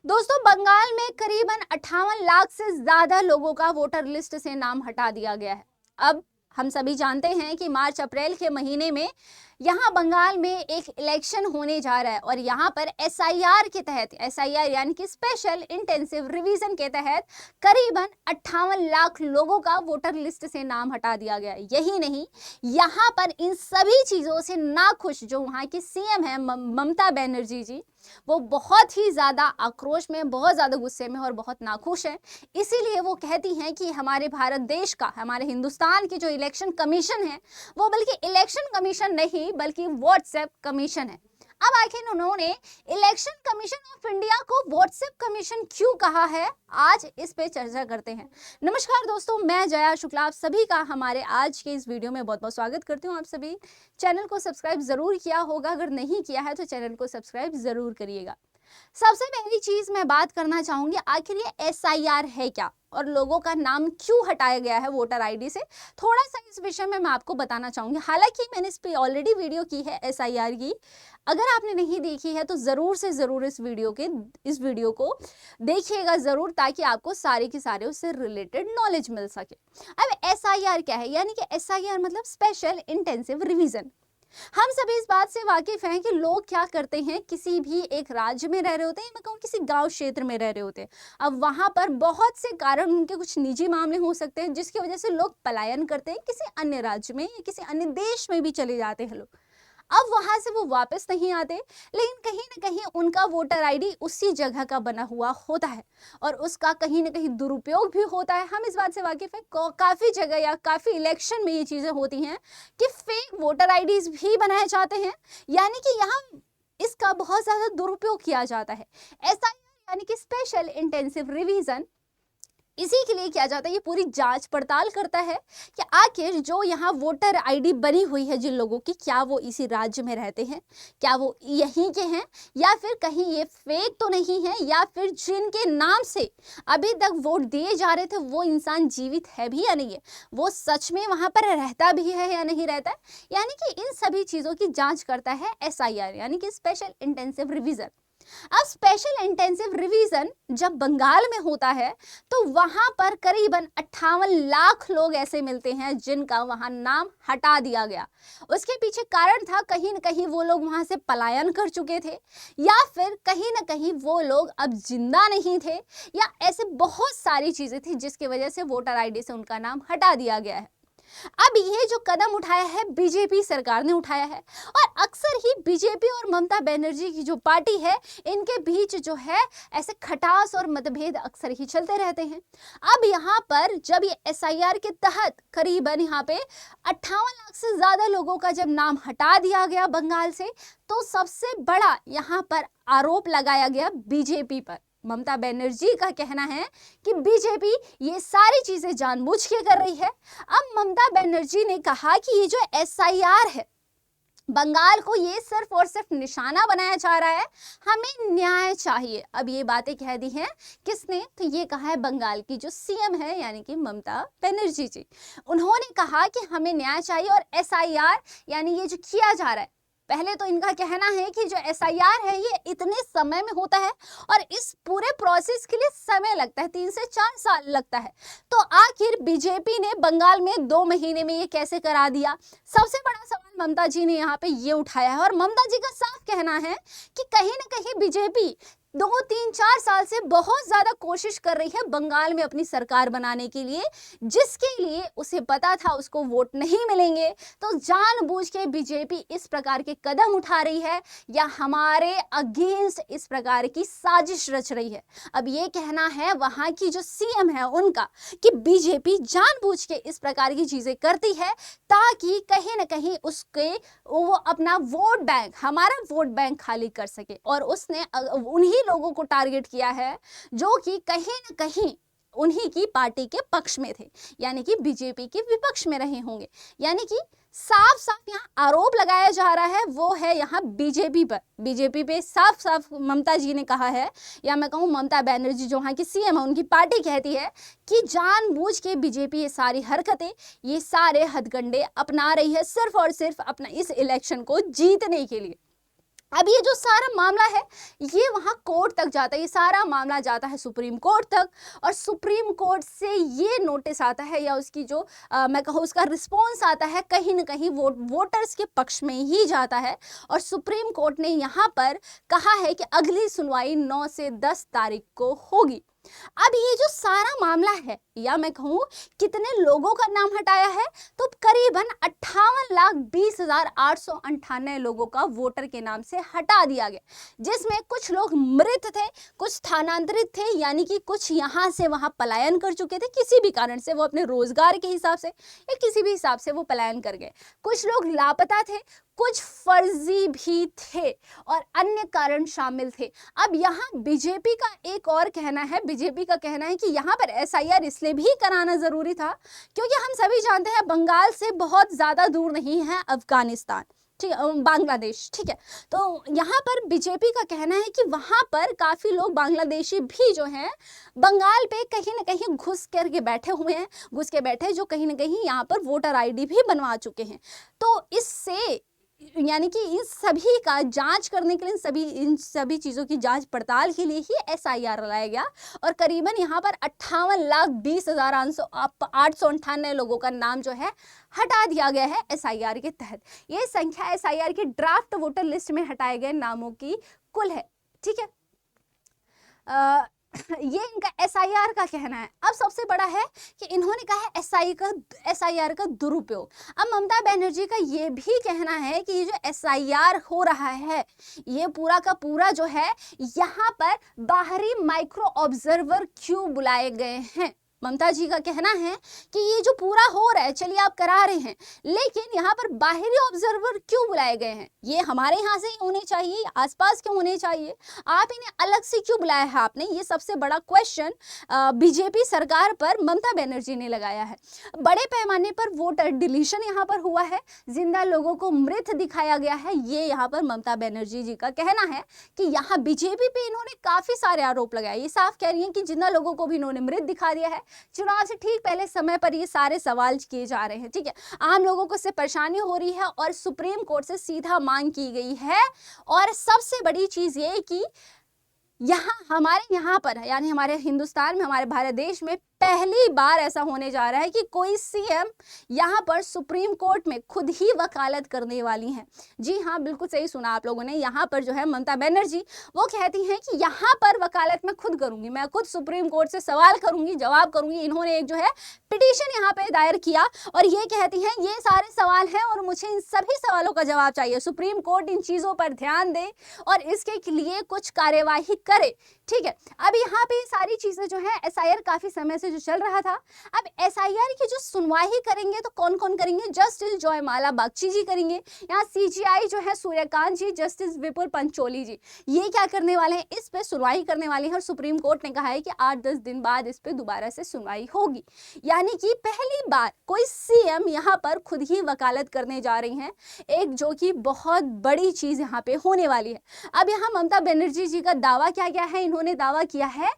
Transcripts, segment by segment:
दोस्तों, बंगाल में करीबन 58 लाख से ज्यादा लोगों का वोटर लिस्ट से नाम हटा दिया गया है। अब हम सभी जानते हैं कि मार्च अप्रैल के महीने में यहाँ बंगाल में एक इलेक्शन होने जा रहा है और यहाँ पर एसआईआर के तहत, एसआईआर यानी कि स्पेशल इंटेंसिव रिवीजन के तहत करीबन 58 लाख लोगों का वोटर लिस्ट से नाम हटा दिया गया। यही नहीं, यहाँ पर इन सभी चीजों से नाखुश जो वहाँ की सीएम है ममता बनर्जी जी, वो बहुत ही ज्यादा आक्रोश में, बहुत ज्यादा गुस्से में और बहुत नाखुश है। इसीलिए वो कहती हैं कि हमारे भारत देश का, हमारे हिंदुस्तान की जो इलेक्शन कमीशन है वो बल्कि इलेक्शन कमीशन नहीं बल्कि व्हाट्सएप कमीशन है। अब आखिर उन्होंने इलेक्शन कमीशन ऑफ इंडिया को व्हाट्सएप कमीशन क्यों कहा है, आज इस पे चर्चा करते हैं। नमस्कार दोस्तों, मैं जया शुक्ला आप सभी का हमारे आज के इस वीडियो में बहुत बहुत स्वागत करती हूँ। आप सभी चैनल को सब्सक्राइब जरूर किया होगा, अगर नहीं किया है तो चैनल को सब्सक्राइब जरूर करिएगा। सबसे पहली चीज मैं बात करना चाहूंगी, आखिर ये एसआईआर है क्या और लोगों का नाम क्यों हटाया गया है वोटर आईडी से। थोड़ा सा इस विषय में मैं आपको बताना चाहूंगी। हालांकि मैंने इस पे ऑलरेडी वीडियो की है एसआईआर की, अगर आपने नहीं देखी है तो जरूर से जरूर इस वीडियो को देखिएगा जरूर, ताकि आपको सारे के सारे उससे रिलेटेड नॉलेज मिल सके। अब एसआईआर क्या है, यानी कि एसआईआर मतलब स्पेशल इंटेंसिव रिवीजन। हम सभी इस बात से वाकिफ हैं कि लोग क्या करते हैं, किसी भी एक राज्य में रह रहे होते हैं, मैं कहूँ किसी गांव क्षेत्र में रह रहे होते हैं। अब वहां पर बहुत से कारण, उनके कुछ निजी मामले हो सकते हैं जिसकी वजह से लोग पलायन करते हैं, किसी अन्य राज्य में या किसी अन्य देश में भी चले जाते हैं लोग। अब वहां से वो वापस नहीं आते, लेकिन कहीं ना कहीं उनका वोटर आईडी उसी जगह का बना हुआ होता है और उसका कहीं ना कहीं दुरुपयोग भी होता है। हम इस बात से वाकिफ है, काफी जगह या काफी इलेक्शन में ये चीजें होती हैं कि फेक वोटर आईडीज भी बनाए जाते हैं, यानी कि यहाँ इसका बहुत ज्यादा दुरुपयोग किया जाता है। ऐसा यानी कि स्पेशल इंटेंसिव रिवीजन इसी के लिए किया जाता है, ये पूरी जांच पड़ताल करता है कि आखिर जो यहाँ वोटर आईडी बनी हुई है जिन लोगों की, क्या वो इसी राज्य में रहते हैं, क्या वो यहीं के हैं, या फिर कहीं ये फेक तो नहीं है, या फिर जिनके नाम से अभी तक वोट दिए जा रहे थे वो इंसान जीवित है भी या नहीं है, वो सच में वहां पर रहता भी है या नहीं रहता है। यानी कि इन सभी चीजों की जांच करता है एसआईआर यानी कि स्पेशल इंटेंसिव रिवीजन। अब स्पेशल इंटेंसिव रिवीजन जब बंगाल में होता है तो वहां पर करीबन 58 लाख लोग ऐसे मिलते हैं जिनका वहां नाम हटा दिया गया। उसके पीछे कारण था, कहीं ना कहीं वो लोग वहां से पलायन कर चुके थे, या फिर कहीं ना कहीं वो लोग अब जिंदा नहीं थे, या ऐसे बहुत सारी चीजें थी जिसकी वजह से वोटर आईडी से उनका नाम हटा दिया गया है। अब ये जो कदम उठाया है बीजेपी सरकार ने उठाया है, और अक्सर ही बीजेपी और ममता बनर्जी की जो पार्टी है इनके बीच जो है ऐसे खटास और मतभेद अक्सर ही चलते रहते हैं। अब यहाँ पर जब ये एसआईआर के तहत करीबन यहाँ पे 58 लाख से ज्यादा लोगों का जब नाम हटा दिया गया बंगाल से, तो सबसे बड़ा यहाँ पर आरोप लगाया गया बीजेपी पर। ममता बनर्जी का कहना है कि बीजेपी ये सारी चीजें जानबूझ के कर रही है। अब ममता बनर्जी ने कहा कि ये जो एसआईआर है बंगाल को ये सिर्फ और सिर्फ निशाना बनाया जा रहा है, हमें न्याय चाहिए। अब ये बातें कह दी हैं किसने, तो ये कहा है बंगाल की जो सीएम है यानी कि ममता बनर्जी जी। उन्होंने कहा कि हमें न्याय चाहिए और एसआईआर यानी ये जो किया जा रहा है, पहले तो इनका कहना है कि जो एसआईआर है ये इतने समय में होता है और इस पूरे प्रोसेस के लिए समय लगता है, 3 से 4 साल लगता है। तो आखिर बीजेपी ने बंगाल में 2 महीने में ये कैसे करा दिया, सबसे बड़ा सवाल ममता जी ने यहाँ पे ये उठाया है। और ममता जी का साफ कहना है कि कहीं ना कहीं बीजेपी 2, 3, 4 साल से बहुत ज्यादा कोशिश कर रही है बंगाल में अपनी सरकार बनाने के लिए, जिसके लिए उसे पता था उसको वोट नहीं मिलेंगे, तो जानबूझ के बीजेपी इस प्रकार के कदम उठा रही है या हमारे अगेंस्ट इस प्रकार की साजिश रच रही है। अब ये कहना है वहां की जो सीएम है उनका कि बीजेपी जानबूझ के इस प्रकार की चीजें करती है ताकि कहीं ना कहीं उसके वो अपना वोट बैंक, हमारा वोट बैंक खाली कर सके। और उसने उन्हीं लोगों को टारगेट किया है जो कि कहीं ना कहीं उन्हीं की पार्टी के पक्ष में थे, यानी कि बीजेपी के विपक्ष में रहे होंगे। यानी कि साफ साफ यहाँ आरोप लगाया जा रहा है वो है यहाँ बीजेपी पर। बीजेपी पे साफ साफ ममता जी ने कहा है, या मैं कहूँ ममता बनर्जी जो यहाँ की सीएम है उनकी पार्टी कहती है कि जानबूझ के बीजेपी ये सारी हरकतें, ये सारे हथकंडे अपना रही है सिर्फ और सिर्फ अपना इस इलेक्शन को जीतने के लिए। अब ये जो सारा मामला है ये वहां कोर्ट तक जाता है, ये सारा मामला जाता है सुप्रीम कोर्ट तक, और सुप्रीम कोर्ट से ये नोटिस आता है या उसकी जो मैं कहूँ उसका रिस्पॉन्स आता है कहीं ना कहीं वोटर्स के पक्ष में ही जाता है। और सुप्रीम कोर्ट ने यहाँ पर कहा है कि अगली सुनवाई 9 से 10 तारीख को होगी। अब ये जो सारा मामला है, या मैं कहूँ कितने लोगों का नाम हटाया है, तो करीबन 58,20,898 लोगों का वोटर के नाम से हटा दिया गया, जिसमें कुछ लोग मृत थे, कुछ स्थानांतरित थे, यानी कि कुछ यहाँ से वहां पलायन कर चुके थे किसी भी कारण से, वो अपने रोजगार के हिसाब से या किसी भी हिसाब से वो पलायन कर गए, कुछ लोग लापता थे, कुछ फर्जी भी थे और अन्य कारण शामिल थे। अब यहाँ बीजेपी का एक और कहना है, बीजेपी का कहना है कि यहाँ पर एसआईआर इसलिए भी कराना जरूरी था क्योंकि हम सभी जानते हैं बंगाल से बहुत ज्यादा दूर नहीं है अफगानिस्तान, ठीक है, बांग्लादेश, ठीक है। तो यहाँ पर बीजेपी का कहना है कि वहां पर काफी लोग बांग्लादेशी भी जो हैं बंगाल पे कहीं ना कहीं घुस करके बैठे हुए हैं, घुस के बैठे जो कहीं ना कहीं यहाँ पर वोटर आईडी भी बनवा चुके हैं। तो इससे यानी कि इन सभी का जांच करने के लिए, इन सभी चीजों की जांच पड़ताल के लिए ही एसआईआर लाया गया और करीबन यहाँ पर 58,20,898 लोगों का नाम जो है हटा दिया गया है एसआईआर के तहत। ये संख्या एसआईआर की ड्राफ्ट वोटर लिस्ट में हटाए गए नामों की कुल है, ठीक है। ये इनका एसआईआर का कहना है। अब सबसे बड़ा है कि इन्होंने कहा है एसआईआर का दुरुपयोग। अब ममता बनर्जी का ये भी कहना है कि ये जो एसआईआर हो रहा है ये पूरा का पूरा जो है यहाँ पर बाहरी माइक्रो ऑब्जर्वर क्यों बुलाए गए हैं। ममता जी का कहना है कि ये जो पूरा हो रहा है, चलिए आप करा रहे हैं, लेकिन यहाँ पर बाहरी ऑब्जर्वर क्यों बुलाए गए हैं, ये हमारे यहाँ से ही होने चाहिए, आसपास क्यों होने चाहिए, आप इन्हें अलग से क्यों बुलाया है आपने, ये सबसे बड़ा क्वेश्चन बीजेपी सरकार पर ममता बनर्जी ने लगाया है। बड़े पैमाने पर वोटर डिलीशन यहाँ पर हुआ है, जिंदा लोगों को मृत दिखाया गया है, ये यहाँ पर ममता बनर्जी जी का कहना है कि यहाँ बीजेपी पे इन्होंने काफी सारे आरोप लगाए। ये साफ कह रही है कि जिंदा लोगों को भी इन्होंने मृत दिखा दिया है। चुनाव से ठीक पहले समय पर ये सारे सवाल किए जा रहे हैं, ठीक है। आम लोगों को इससे परेशानी हो रही है और सुप्रीम कोर्ट से सीधा मांग की गई है। और सबसे बड़ी चीज ये कि हमारे यहाँ पर यानी हमारे हिंदुस्तान में, हमारे भारत देश में पहली बार ऐसा होने जा रहा है कि कोई सीएम यहाँ पर सुप्रीम कोर्ट में खुद ही वकालत करने वाली हैं। जी हाँ, बिल्कुल सही सुना आप लोगों ने। यहाँ पर जो है ममता बनर्जी वो कहती हैं कि यहाँ पर वकालत मैं खुद करूंगी, मैं खुद सुप्रीम कोर्ट से सवाल करूंगी, जवाब करूंगी। इन्होंने एक जो है पिटीशन यहाँ पे दायर किया और ये कहती हैं ये सारे सवाल हैं और मुझे इन सभी सवालों का जवाब चाहिए। सुप्रीम कोर्ट इन चीजों पर ध्यान दे और इसके लिए कुछ कार्यवाही करे, ठीक है। अब यहाँ पे सारी चीजें जो है एसआईआर काफी समय से जो चल रहा था, अब एसआईआर की जो सुनवाई करेंगे तो कौन कौन करेंगे, जस्टिस जयमाला बागची जी करेंगे, यहाँ सीजीआई जो है सूर्यकांत जी, जस्टिस विपुल पंचोली जी, ये क्या करने वाले हैं, इस पे सुनवाई करने वाले हैं। और सुप्रीम कोर्ट ने कहा है कि 8-10 दिन बाद इस पे दोबारा से सुनवाई होगी, यानी कि पहली बार कोई सीएम यहाँ पर खुद ही वकालत करने जा रही हैं, एक जो कि बहुत बड़ी चीज यहाँ पे होने वाली है। अब यहाँ ममता बनर्जी जी का दावा क्या है, इन्होंने दावा किया है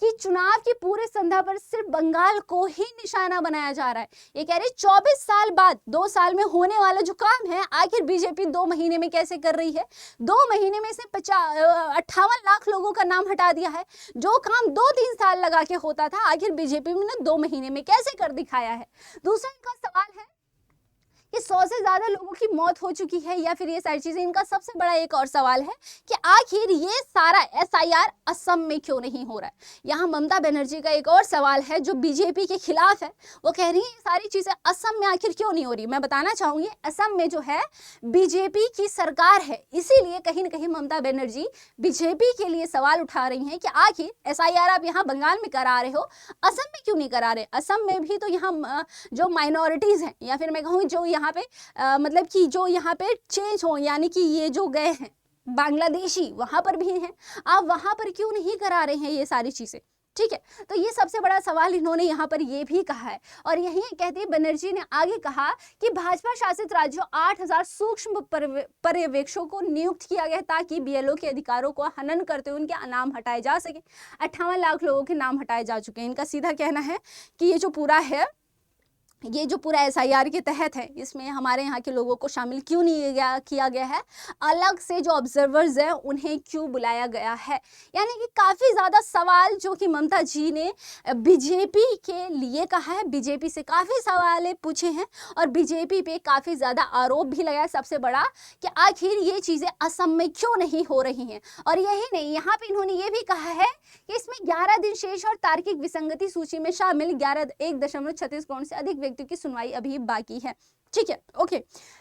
कि चुनाव की पूरे संध्या पर सिर्फ बंगाल को ही निशाना बनाया जा रहा है। ये कह रहे 24 साल बाद 2 साल में होने वाला जो काम है आखिर बीजेपी 2 महीने में कैसे कर रही है। 2 महीने में से 58 लाख लोगों का नाम हटा दिया है। जो काम 2-3 साल लगा के होता था आखिर बीजेपी ने 2 महीने में कैसे कर दिखाया है। दूसरा इनका सवाल है कि 100 से ज्यादा लोगों की मौत हो चुकी है या फिर ये सारी चीजें। इनका सबसे बड़ा एक और सवाल है कि आखिर ये सारा एसआईआर असम में क्यों नहीं हो रहा है। यहाँ ममता बनर्जी का एक और सवाल है जो बीजेपी के खिलाफ है, वो कह रही है ये सारी चीजें असम में आखिर क्यों नहीं हो रही। मैं बताना चाहूंगी असम में जो है बीजेपी की सरकार है, इसीलिए कहीं ना कहीं ममता बनर्जी बीजेपी के लिए सवाल उठा रही है कि आखिर एसआईआर आप यहाँ बंगाल में करा रहे हो, असम में क्यों नहीं करा रहे। असम में भी तो यहाँ जो माइनॉरिटीज हैं या फिर मैं कहूँ जो यहाँ पे मतलब कि जो यहाँ पे चेंज हो, यानी कि ये जो गए हैं बांग्लादेशी वहां पर भी हैं, आप वहां पर क्यों नहीं करा रहे हैं ये सारी चीजें, ठीक है। तो ये सबसे बड़ा सवाल इन्होंने यहाँ पर ये भी कहा है। और यही कहती है बनर्जी ने आगे कहा कि भाजपा शासित राज्यों 8,000 सूक्ष्म पर्यवेक्षकों को नियुक्त किया गया ताकि बीएलओ के अधिकारों को हनन करते हुए उनके नाम हटाए जा सके। 58 लाख लोगों के नाम हटाए जा चुके हैं। इनका सीधा कहना है कि ये जो पूरा है ये जो पूरा एसआईआर के तहत है, इसमें हमारे यहाँ के लोगों को शामिल क्यों नहीं किया गया है, अलग से जो ऑब्जर्वर्स हैं उन्हें क्यों बुलाया गया है। यानी कि काफ़ी ज़्यादा सवाल जो कि ममता जी ने बीजेपी के लिए कहा है, बीजेपी से काफ़ी सवाल पूछे हैं और बीजेपी पे काफ़ी ज़्यादा आरोप भी लगाया, सबसे बड़ा कि आखिर ये चीज़ें असम में क्यों नहीं हो रही हैं। और यही नहीं, यहाँ पे इन्होंने ये भी कहा है कि इसमें 11 दिन शेष और तार्किक विसंगति सूची में शामिल 1.36 करोड़ से अधिक व्यक्तियों की सुनवाई अभी बाकी है। ठीक है, ओके।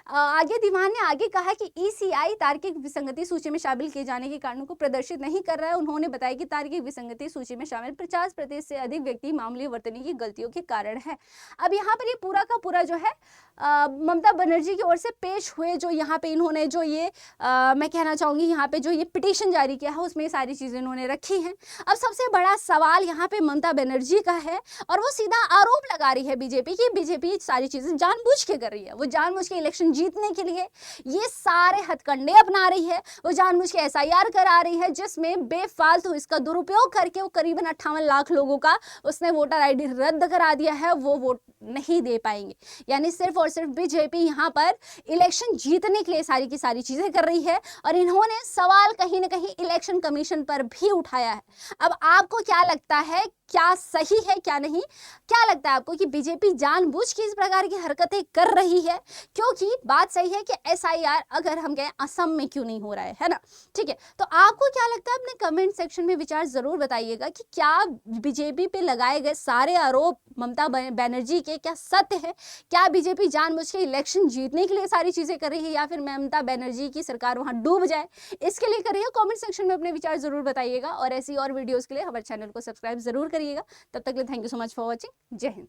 आगे दीवान ने आगे कहा कि ईसीआई तार्किक विसंगति सूची में शामिल किए जाने के कारणों को प्रदर्शित नहीं कर रहा है। उन्होंने बताया कि तार्किक विसंगति सूची में शामिल 50% से अधिक व्यक्ति मामूली वर्तनी की गलतियों के कारण है। अब यहाँ पर ये पूरा का पूरा जो है ममता बनर्जी की ओर से पेश हुए, जो यहाँ पे इन्होंने जो ये मैं कहना चाहूँगी यहाँ पे जो ये पिटीशन जारी किया है उसमें ये सारी चीज़ें इन्होंने रखी हैं। अब सबसे बड़ा सवाल यहाँ पे ममता बनर्जी का है और वो सीधा आरोप लगा रही है बीजेपी की बीजेपी सारी चीज़ें जानबूझ के कर रही है। वो जानबूझ के इलेक्शन जीतने के लिए ये सारे हथकंडे अपना रही है। वो जानबूझ के एसआईआर करा रही है जिसमें बेफालतू इसका दुरुपयोग करके वो करीबन 58 लाख लोगों का उसने वोटर आईडी रद्द करा दिया है, वो वोट नहीं दे पाएंगे। यानी सिर्फ और सिर्फ बीजेपी यहाँ पर इलेक्शन जीतने के लिए सारी की सारी चीजें कर रही है और इन्होंने सवाल कहीं ना कहीं इलेक्शन कमीशन पर भी उठाया है। अब आपको क्या लगता है, क्या सही है क्या नहीं? क्या लगता है आपको कि बीजेपी जानबूझ के इस प्रकार की हरकतें कर रही है? क्योंकि बात सही है कि एसआईआर अगर हम कहें असम में क्यों नहीं हो रहा है ना? ठीक है, तो आपको क्या लगता है? अपने कमेंट सेक्शन में विचार जरूर बताइएगा कि क्या बीजेपी पे लगाए गए सारे आरोप ममता बनर्जी के क्या सत्य है? क्या बीजेपी जानबूझ के इलेक्शन जीतने के लिए सारी चीजें कर रही है या फिर ममता बनर्जी की सरकार वहां डूब जाए? इसके लिए करिए कमेंट सेक्शन में अपने विचार जरूर बताइएगा और ऐसी और वीडियोस के लिए हमारे चैनल को सब्सक्राइब जरूर करिएगा। तब तक के लिए thank you so much for watching. जय हिंद।